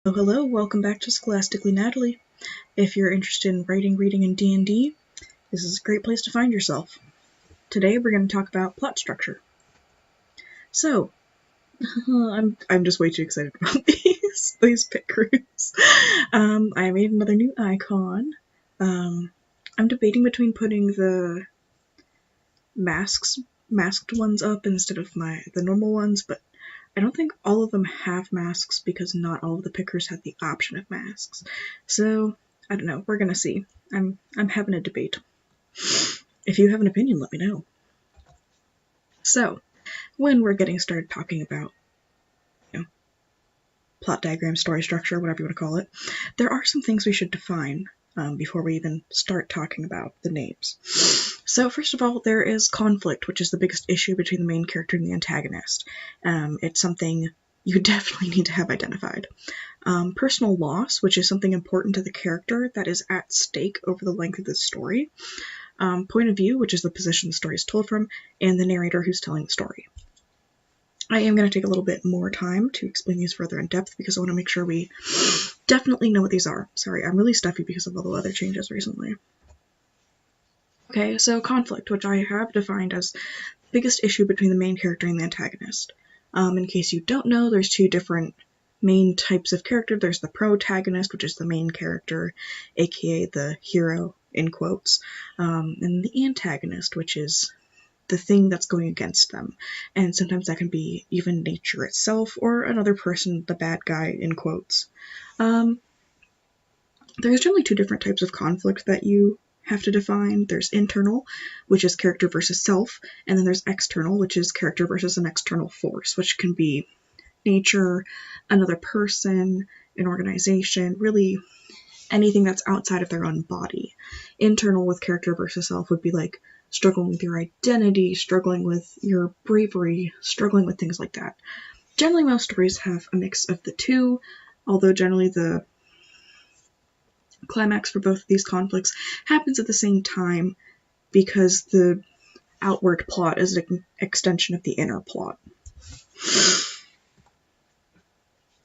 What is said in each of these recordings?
Oh, hello, welcome back to Scholastically Natalie. If you're interested in writing, reading, and D&D, this is a great place to find yourself. Today we're going to talk about plot structure. So, I'm just way too excited about these pit crews. I made another new icon. I'm debating between putting the masked ones up instead of the normal ones, but I don't think all of them have masks because not all of the pickers have the option of masks. So, I don't know. We're gonna see. I'm having a debate. If you have an opinion, let me know. So, when we're getting started talking about, plot diagram, story structure, whatever you want to call it, there are some things we should define before we even start talking about the names. So first of all, there is conflict, which is the biggest issue between the main character and the antagonist. It's something you definitely need to have identified. Personal loss, which is something important to the character that is at stake over the length of the story. Point of view, which is the position the story is told from, and the narrator who's telling the story. I am going to take a little bit more time to explain these further in depth because I want to make sure we definitely know what these are. Sorry, I'm really stuffy because of all the weather changes recently. Okay, so conflict, which I have defined as the biggest issue between the main character and the antagonist. In case you don't know, there's two different main types of character. There's the protagonist, which is the main character, aka the hero, in quotes, and the antagonist, which is the thing that's going against them. And sometimes that can be even nature itself or another person, the bad guy, in quotes. There's generally two different types of conflict that you have to define. There's internal, which is character versus self, and then there's external, which is character versus an external force, which can be nature, another person, an organization, really anything that's outside of their own body. Internal with character versus self would be like struggling with your identity, struggling with your bravery, struggling with things like that. Generally, most stories have a mix of the two, although generally the climax for both of these conflicts happens at the same time because the outward plot is an extension of the inner plot.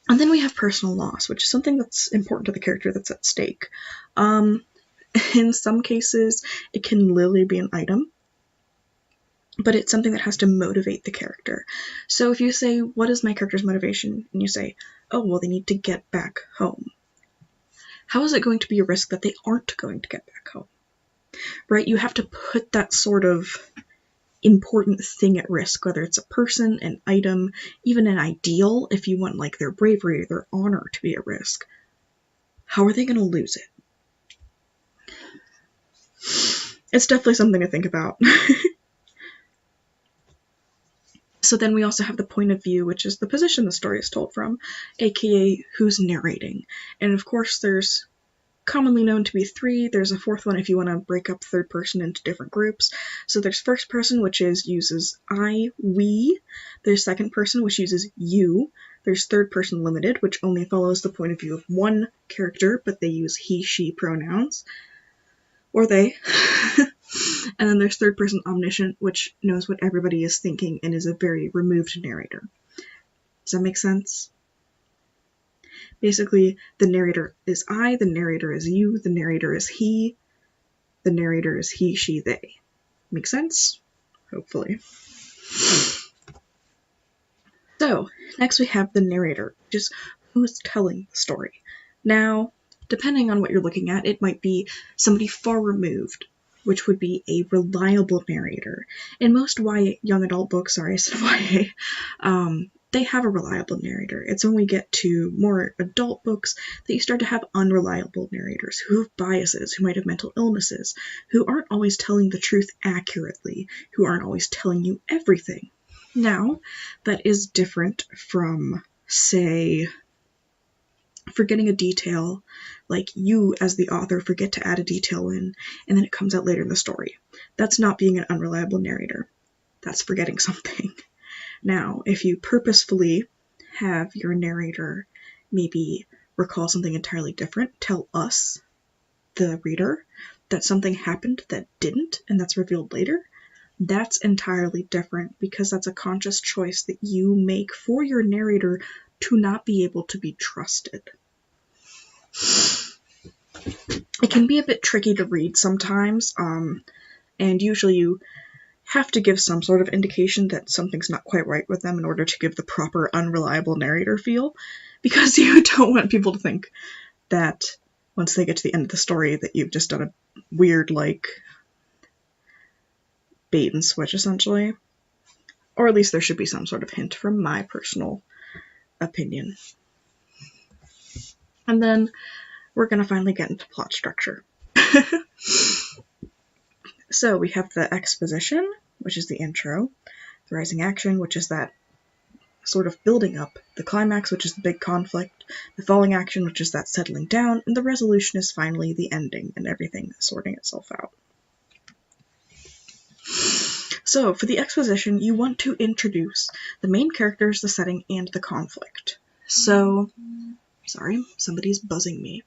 And then we have personal loss, which is something that's important to the character that's at stake. In some cases, it can literally be an item, but it's something that has to motivate the character. So if you say, what is my character's motivation? And you say, oh, well, they need to get back home. How is it going to be a risk that they aren't going to get back home? Right? You have to put that sort of important thing at risk, whether it's a person, an item, even an ideal, if you want like their bravery or their honor to be at risk. How are they going to lose it? It's definitely something to think about. So then we also have the point of view, which is the position the story is told from, aka who's narrating. And of course there's commonly known to be three. There's a fourth one if you want to break up third person into different groups. So there's first person, which uses I, we. There's second person, which uses you. There's third person limited, which only follows the point of view of one character, but they use he, she pronouns. Or they. And then there's third person omniscient, which knows what everybody is thinking and is a very removed narrator. Does that make sense? Basically, the narrator is I, the narrator is you, the narrator is he, the narrator is he, she, they. Make sense? Hopefully. So, next we have the narrator, which is who's telling the story. Now, depending on what you're looking at, it might be somebody far removed, which would be a reliable narrator. In most young adult books, I said YA, they have a reliable narrator. It's when we get to more adult books that you start to have unreliable narrators who have biases, who might have mental illnesses, who aren't always telling the truth accurately, who aren't always telling you everything. Now, that is different from, say, forgetting a detail, like you as the author forget to add a detail in, and then it comes out later in the story. That's not being an unreliable narrator. That's forgetting something. Now, if you purposefully have your narrator maybe recall something entirely different, tell us, the reader, that something happened that didn't, and that's revealed later, that's entirely different because that's a conscious choice that you make for your narrator to not be able to be trusted. It can be a bit tricky to read sometimes, and usually you have to give some sort of indication that something's not quite right with them in order to give the proper unreliable narrator feel, because you don't want people to think that once they get to the end of the story that you've just done a weird, like, bait and switch, essentially. Or at least there should be some sort of hint from my personal opinion. And then we're going to finally get into plot structure. So we have the exposition, which is the intro, the rising action, which is that sort of building up, the climax, which is the big conflict, the falling action, which is that settling down, and the resolution is finally the ending and everything sorting itself out. So, for the exposition, you want to introduce the main characters, the setting, and the conflict. So, sorry, somebody's buzzing me.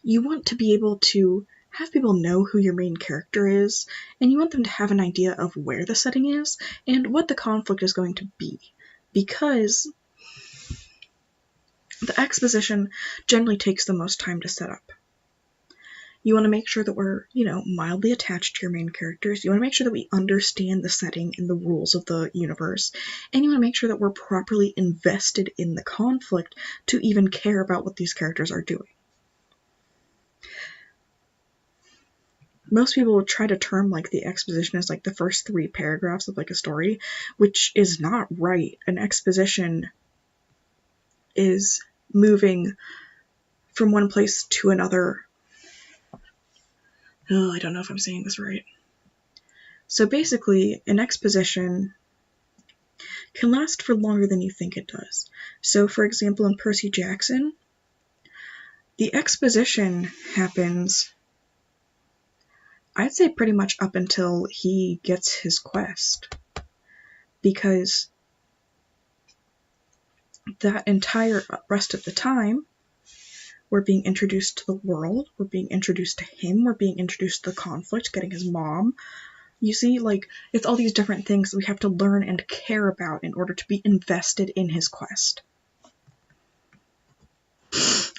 You want to be able to have people know who your main character is, and you want them to have an idea of where the setting is and what the conflict is going to be. Because the exposition generally takes the most time to set up. You want to make sure that we're, mildly attached to your main characters. You want to make sure that we understand the setting and the rules of the universe. And you want to make sure that we're properly invested in the conflict to even care about what these characters are doing. Most people would try to term, the exposition as, the first 3 paragraphs of, a story, which is not right. An exposition is moving from one place to another. I don't know if I'm saying this right. So basically, an exposition can last for longer than you think it does. So, for example, in Percy Jackson, the exposition happens, I'd say, pretty much up until he gets his quest. Because that entire rest of the time, we're being introduced to the world, we're being introduced to him, we're being introduced to the conflict, getting his mom. You see, it's all these different things that we have to learn and care about in order to be invested in his quest.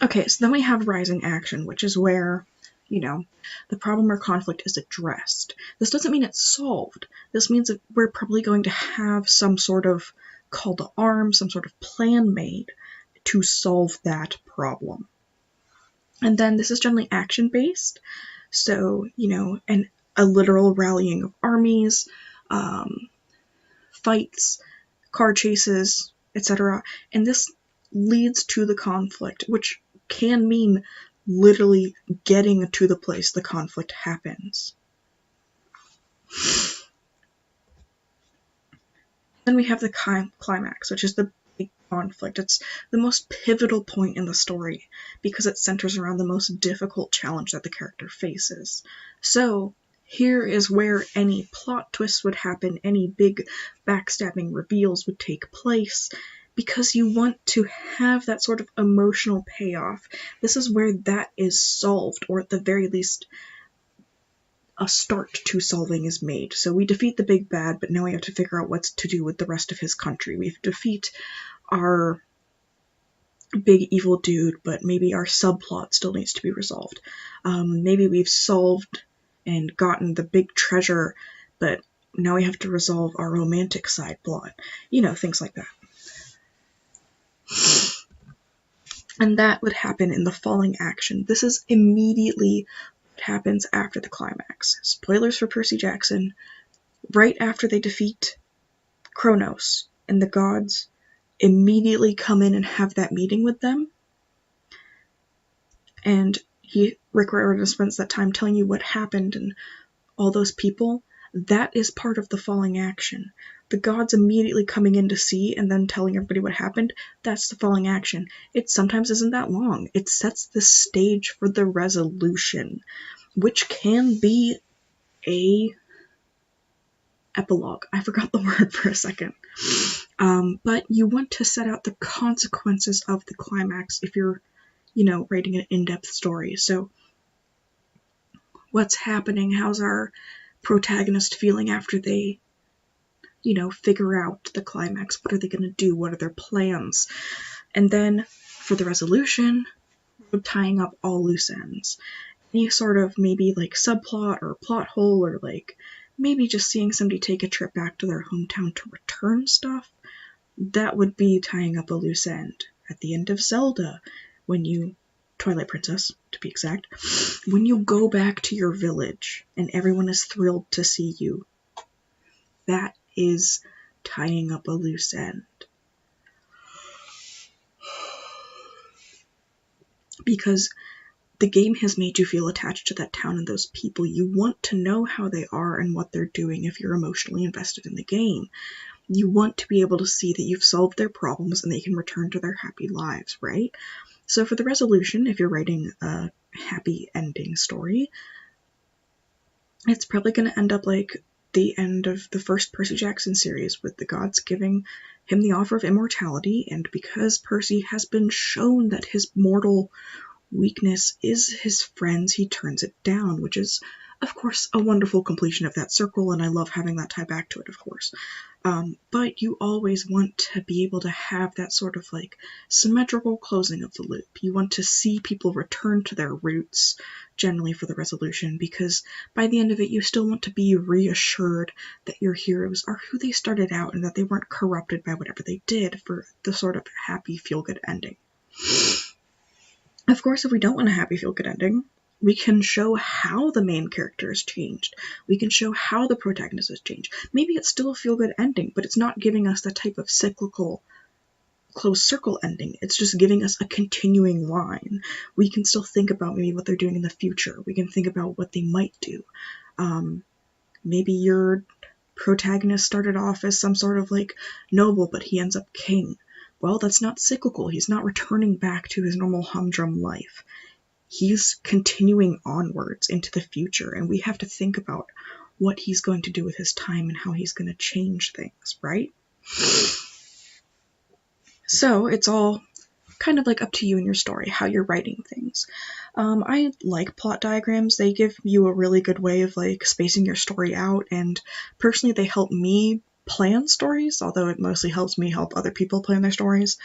Okay, so then we have rising action, which is where, the problem or conflict is addressed. This doesn't mean it's solved. This means that we're probably going to have some sort of call to arms, some sort of plan made to solve that problem. And then this is generally action-based, so, a literal rallying of armies, fights, car chases, etc. And this leads to the conflict, which can mean literally getting to the place the conflict happens. Then we have the climax, which is the big conflict. It's the most pivotal point in the story because it centers around the most difficult challenge that the character faces. So, here is where any plot twists would happen, any big backstabbing reveals would take place, because you want to have that sort of emotional payoff. This is where that is solved, or at the very least, a start to solving is made. So we defeat the big bad, but now we have to figure out what to do with the rest of his country. We defeat our big evil dude, but maybe our subplot still needs to be resolved. Maybe we've solved and gotten the big treasure, but now we have to resolve our romantic side plot. Things like that. And that would happen in the falling action. This is immediately what happens after the climax. Spoilers for Percy Jackson. Right after they defeat Kronos and the gods, immediately come in and have that meeting with them. And Rick Riordan spends that time telling you what happened and all those people. That is part of the falling action. The gods immediately coming in to see and then telling everybody what happened, that's the falling action. It sometimes isn't that long. It sets the stage for the resolution, which can be a epilogue. I forgot the word for a second. But you want to set out the consequences of the climax if you're, writing an in-depth story. So, what's happening? How's our protagonist feeling after they, figure out the climax? What are they going to do? What are their plans? And then, for the resolution, tying up all loose ends. Any sort of maybe like subplot or plot hole, or like maybe just seeing somebody take a trip back to their hometown to return stuff, that would be tying up a loose end. At the end of Zelda, when you, Twilight Princess to be exact, when you go back to your village and everyone is thrilled to see you, that is tying up a loose end. Because the game has made you feel attached to that town and those people. You want to know how they are and what they're doing if you're emotionally invested in the game. You want to be able to see that you've solved their problems and they can return to their happy lives, right? So for the resolution, if you're writing a happy ending story, it's probably going to end up like the end of the first Percy Jackson series, with the gods giving him the offer of immortality, and because Percy has been shown that his mortal weakness is his friends, he turns it down, which is, of course, a wonderful completion of that circle, and I love having that tie back to it, of course. But you always want to be able to have that sort of like symmetrical closing of the loop. You want to see people return to their roots, generally for the resolution, because by the end of it, you still want to be reassured that your heroes are who they started out and that they weren't corrupted by whatever they did, for the sort of happy, feel-good ending. Of course, if we don't want a happy, feel-good ending, we can show how the main character has changed. We can show how the protagonist has changed. Maybe it's still a feel-good ending, but it's not giving us the type of cyclical closed circle ending. It's just giving us a continuing line. We can still think about maybe what they're doing in the future. We can think about what they might do. Maybe your protagonist started off as some sort of like noble, but he ends up king. Well, that's not cyclical. He's not returning back to his normal humdrum life. He's continuing onwards into the future, and we have to think about what he's going to do with his time and how he's going to change things, right? So it's all kind of like up to you and your story, how you're writing things. I like plot diagrams. They give you a really good way of like spacing your story out, and personally they help me plan stories, although it mostly helps me help other people plan their stories.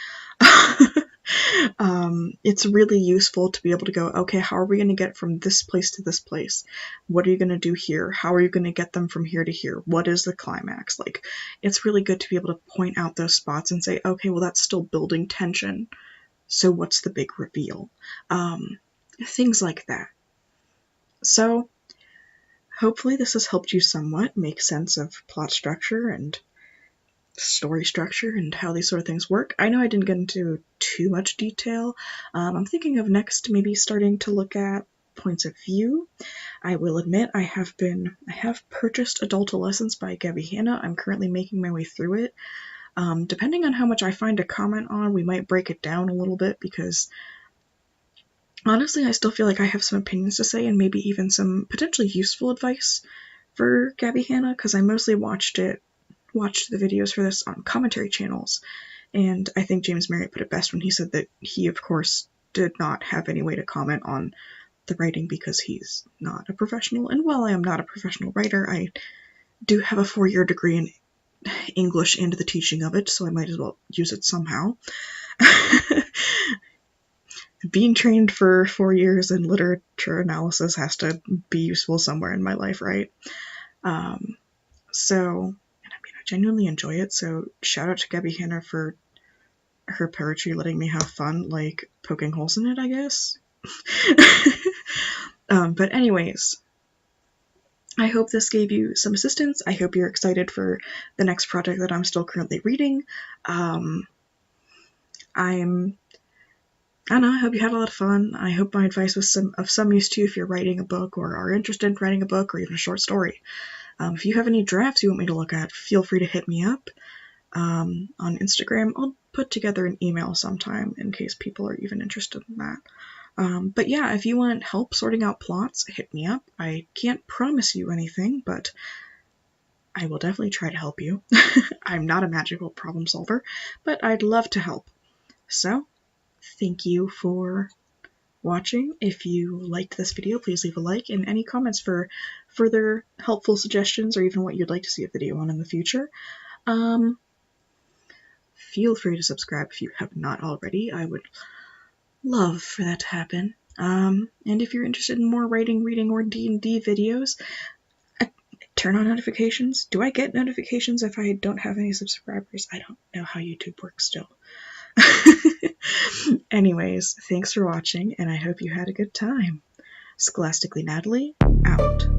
It's really useful to be able to go, okay, how are we going to get from this place to this place? What are you going to do here? How are you going to get them from here to here? What is the climax? Like, it's really good to be able to point out those spots and say, okay, well, that's still building tension. So what's the big reveal? Things like that. So hopefully this has helped you somewhat make sense of plot structure and story structure and how these sort of things work. I know I didn't get into too much detail. I'm thinking of next maybe starting to look at points of view. I will admit I have purchased Adultolescence by Gabby Hanna. I'm currently making my way through it. Depending on how much I find to comment on, we might break it down a little bit, because honestly I still feel like I have some opinions to say and maybe even some potentially useful advice for Gabby Hanna, because I mostly watched the videos for this on commentary channels, and I think James Marriott put it best when he said that he, of course, did not have any way to comment on the writing because he's not a professional, and while I am not a professional writer, I do have a 4-year degree in English and the teaching of it, so I might as well use it somehow. Being trained for 4 years in literature analysis has to be useful somewhere in my life, right? So I genuinely enjoy it, so shout out to Gabby Hanna for her poetry letting me have fun, like poking holes in it, I guess. But anyways, I hope this gave you some assistance. I hope you're excited for the next project that I'm still currently reading. I don't know, I hope you had a lot of fun. I hope my advice was of some use to you if you're writing a book or are interested in writing a book or even a short story. If you have any drafts you want me to look at, feel free to hit me up on Instagram. I'll put together an email sometime in case people are even interested in that. But yeah, if you want help sorting out plots, hit me up. I can't promise you anything, but I will definitely try to help you. I'm not a magical problem solver, but I'd love to help. So, thank you for watching. If you liked this video, please leave a like, and any comments for further helpful suggestions or even what you'd like to see a video on in the future. Feel free to subscribe if you have not already. I would love for that to happen. And if you're interested in more writing, reading, or D&D videos, turn on notifications. Do I get notifications if I don't have any subscribers? I don't know how YouTube works still. Anyways, thanks for watching, and I hope you had a good time. Scholastically Natalie, out.